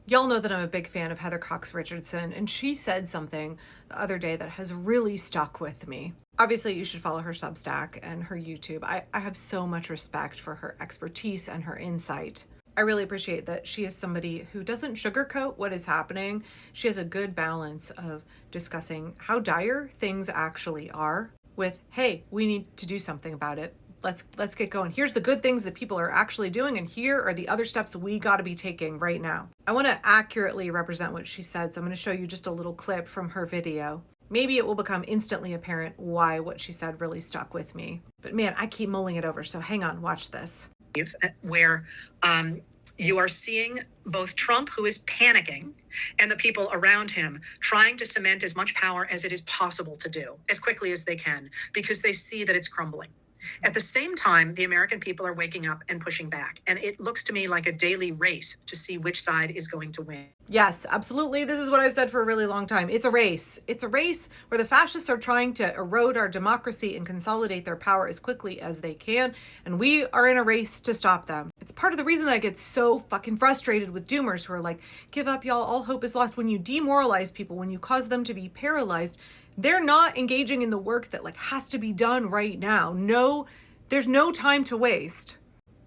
Y'all know that I'm a big fan of Heather Cox Richardson, and she said something the other day that has really stuck with me. Obviously, you should follow her Substack and her YouTube. I have so much respect for her expertise and her insight. I really appreciate that she is somebody who doesn't sugarcoat what is happening. She has a good balance of discussing how dire things actually are with, hey, we need to do something about it. Let's get going. Here's the good things that people are actually doing, and here are the other steps we got to be taking right now. I want to accurately represent what she said, so I'm going to show you just a little clip from her video. Maybe it will become instantly apparent why what she said really stuck with me. But man, I keep mulling it over, so hang on, watch this. Where you are seeing both Trump, who is panicking, and the people around him trying to cement as much power as it is possible to do as quickly as they can, because they see that it's crumbling. At the same time, the American people are waking up and pushing back. And it looks to me like a daily race to see which side is going to win. Yes, absolutely. This is what I've said for a really long time. It's a race. It's a race where the fascists are trying to erode our democracy and consolidate their power as quickly as they can. And we are in a race to stop them. It's part of the reason that I get so fucking frustrated with doomers who are like, give up, y'all, all hope is lost. When you demoralize people, when you cause them to be paralyzed, they're not engaging in the work that has to be done right now. No, there's no time to waste.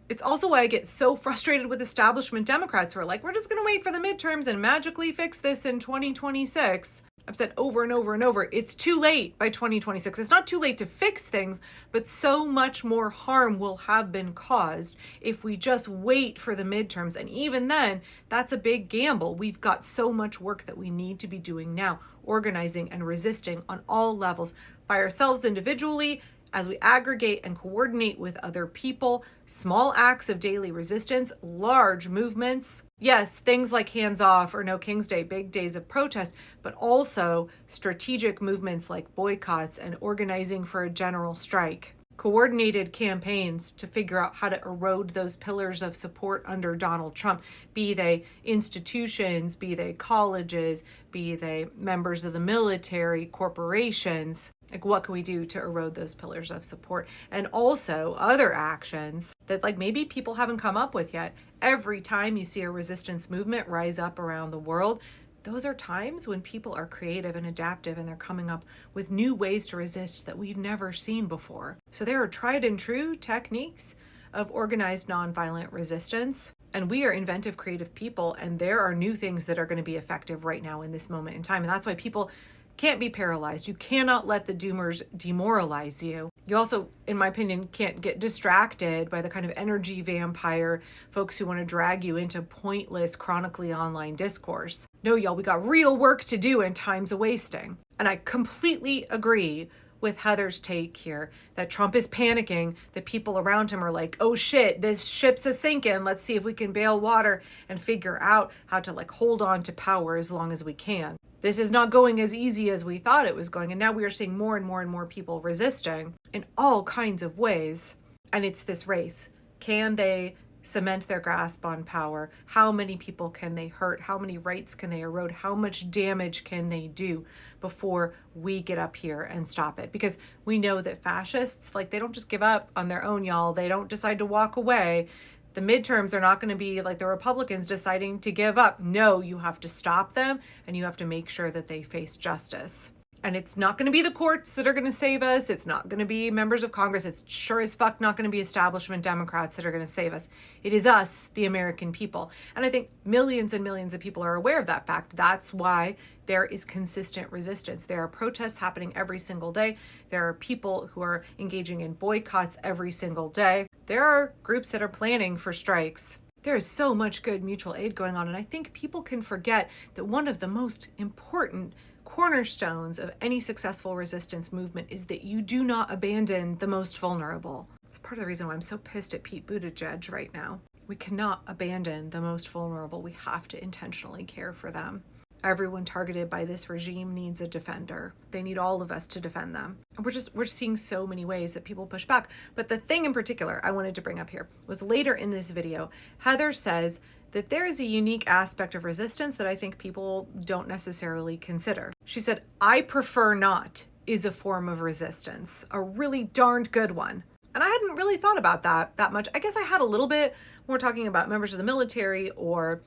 It's also why I get so frustrated with establishment Democrats who are like, we're just going to wait for the midterms and magically fix this in 2026. I've said over and over and over, it's too late by 2026. It's not too late to fix things, but so much more harm will have been caused if we just wait for the midterms. And even then, that's a big gamble. We've got so much work that we need to be doing now, organizing and resisting on all levels by ourselves individually, as we aggregate and coordinate with other people, small acts of daily resistance, large movements. Yes, things like hands off or no King's Day, big days of protest, but also strategic movements like boycotts and organizing for a general strike. Coordinated campaigns to figure out how to erode those pillars of support under Donald Trump, be they institutions, be they colleges, be they members of the military, corporations. What can we do to erode those pillars of support? And also other actions that maybe people haven't come up with yet. Every time you see a resistance movement rise up around the world, those are times when people are creative and adaptive and they're coming up with new ways to resist that we've never seen before. So there are tried and true techniques of organized nonviolent resistance. And we are inventive, creative people, and there are new things that are going to be effective right now in this moment in time. And that's why people can't be paralyzed. You cannot let the doomers demoralize you. You also, in my opinion, can't get distracted by the kind of energy vampire folks who want to drag you into pointless, chronically online discourse. No, y'all, we got real work to do and time's a wasting. And I completely agree with Heather's take here that Trump is panicking, that people around him are like, oh shit, this ship's a sinking. Let's see if we can bail water and figure out how to hold on to power as long as we can. This is not going as easy as we thought it was going. And now we are seeing more and more and more people resisting in all kinds of ways. And it's this race. Can they cement their grasp on power? How many people can they hurt? How many rights can they erode? How much damage can they do before we get up here and stop it? Because we know that fascists, they don't just give up on their own, y'all. They don't decide to walk away. The midterms are not going to be like the Republicans deciding to give up. No, you have to stop them and you have to make sure that they face justice. And it's not going to be the courts that are going to save us. It's not going to be members of Congress. It's sure as fuck not going to be establishment Democrats that are going to save us. It is us, the American people. And I think millions and millions of people are aware of that fact. That's why there is consistent resistance. There are protests happening every single day. There are people who are engaging in boycotts every single day. There are groups that are planning for strikes. There is so much good mutual aid going on. And I think people can forget that one of the most important cornerstones of any successful resistance movement is that you do not abandon the most vulnerable. It's part of the reason why I'm so pissed at Pete Buttigieg right now. We cannot abandon the most vulnerable. We have to intentionally care for them. Everyone targeted by this regime needs a defender. They need all of us to defend them. And we're seeing so many ways that people push back. But the thing in particular I wanted to bring up here was later in this video, Heather says that there is a unique aspect of resistance that I think people don't necessarily consider. She said, I prefer not is a form of resistance, a really darned good one. And I hadn't really thought about that much. I guess I had a little bit when we're talking about members of the military or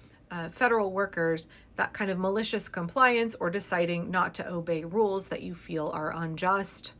federal workers that kind of malicious compliance or deciding not to obey rules that you feel are unjust.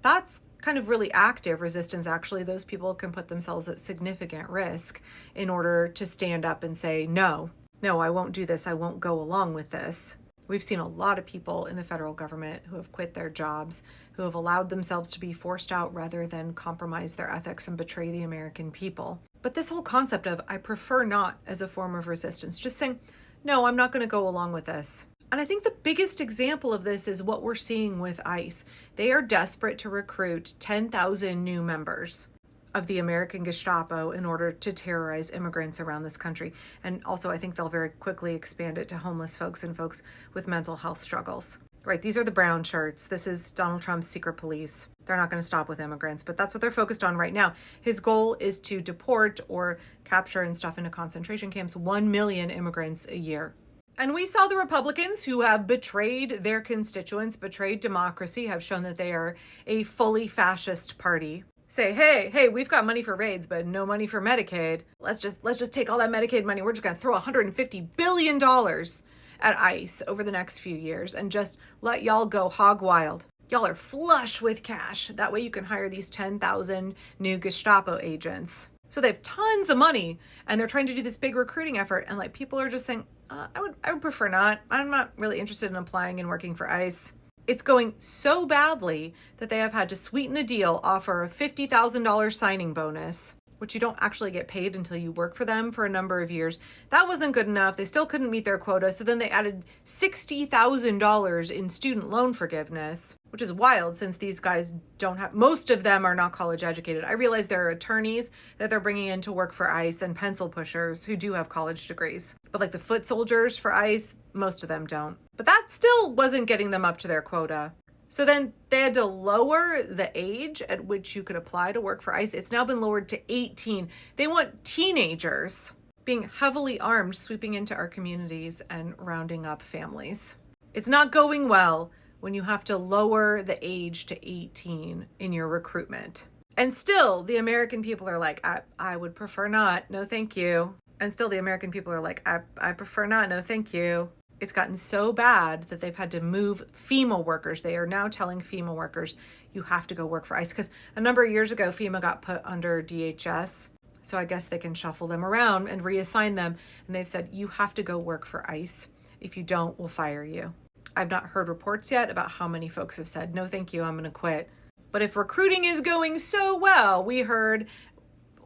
That's kind of really active resistance, actually. Those people can put themselves at significant risk in order to stand up and say, no, I won't do this. I won't go along with this. We've seen a lot of people in the federal government who have quit their jobs, who have allowed themselves to be forced out rather than compromise their ethics and betray the American people. But this whole concept of I prefer not as a form of resistance, just saying, no, I'm not going to go along with this. And I think the biggest example of this is what we're seeing with ICE. They are desperate to recruit 10,000 new members of the American Gestapo in order to terrorize immigrants around this country. And also, I think they'll very quickly expand it to homeless folks and folks with mental health struggles. Right, these are the brown shirts. This is Donald Trump's secret police. They're not going to stop with immigrants, but that's what they're focused on right now. His goal is to deport or capture and stuff into concentration camps 1 million immigrants a year. And we saw the Republicans who have betrayed their constituents, betrayed democracy, have shown that they are a fully fascist party. Say, hey, we've got money for raids, but no money for Medicaid. Let's just take all that Medicaid money. We're just going to throw $150 billion at ICE over the next few years and just let y'all go hog wild. Y'all are flush with cash. That way you can hire these 10,000 new Gestapo agents. So they have tons of money and they're trying to do this big recruiting effort. And like people are just saying, I would prefer not. I'm not really interested in applying and working for ICE. It's going so badly that they have had to sweeten the deal, offer a $50,000 signing bonus, which you don't actually get paid until you work for them for a number of years. That wasn't good enough. They still couldn't meet their quota. So then they added $60,000 in student loan forgiveness, which is wild since these guys don't have, most of them are not college educated. I realize there are attorneys that they're bringing in to work for ICE and pencil pushers who do have college degrees. But like the foot soldiers for ICE, most of them don't. But that still wasn't getting them up to their quota. So then they had to lower the age at which you could apply to work for ICE. It's now been lowered to 18. They want teenagers being heavily armed, sweeping into our communities and rounding up families. It's not going well when you have to lower the age to 18 in your recruitment. And still, the American people are like, I would prefer not. No, thank you. And still, the American people are like, I prefer not. No, thank you. It's gotten so bad that they've had to move FEMA workers. They are now telling FEMA workers, you have to go work for ICE. Because a number of years ago, FEMA got put under DHS. So I guess they can shuffle them around and reassign them. And they've said, you have to go work for ICE. If you don't, we'll fire you. I've not heard reports yet about how many folks have said, no, thank you, I'm going to quit. But if recruiting is going so well, we heard,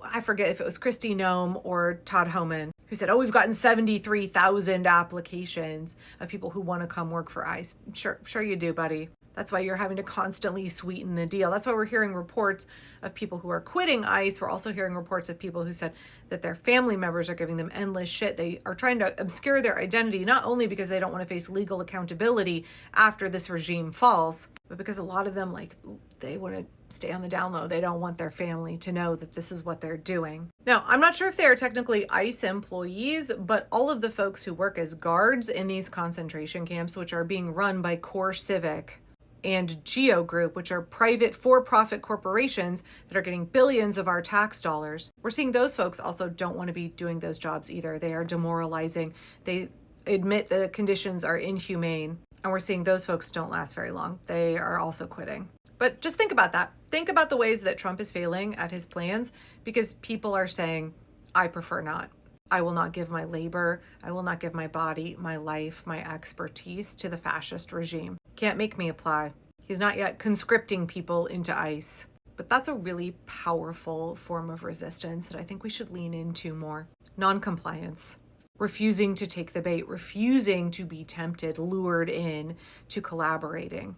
I forget if it was Kristi Noem or Todd Homan, who said, we've gotten 73,000 applications of people who want to come work for ICE. Sure you do, buddy. That's why you're having to constantly sweeten the deal. That's why we're hearing reports of people who are quitting ICE. We're also hearing reports of people who said that their family members are giving them endless shit. They are trying to obscure their identity, not only because they don't want to face legal accountability after this regime falls, but because a lot of them, they want to stay on the down low. They don't want their family to know that this is what they're doing. Now, I'm not sure if they are technically ICE employees, but all of the folks who work as guards in these concentration camps, which are being run by Core Civic and Geo Group, which are private for-profit corporations that are getting billions of our tax dollars. We're seeing those folks also don't want to be doing those jobs either. They are demoralizing. They admit the conditions are inhumane. And we're seeing those folks don't last very long. They are also quitting. But just think about that. Think about the ways that Trump is failing at his plans because people are saying, I prefer not. I will not give my labor, I will not give my body, my life, my expertise to the fascist regime. Can't make me apply. He's not yet conscripting people into ICE. But that's a really powerful form of resistance that I think we should lean into more. Non-compliance. Refusing to take the bait, refusing to be tempted, lured in to collaborating.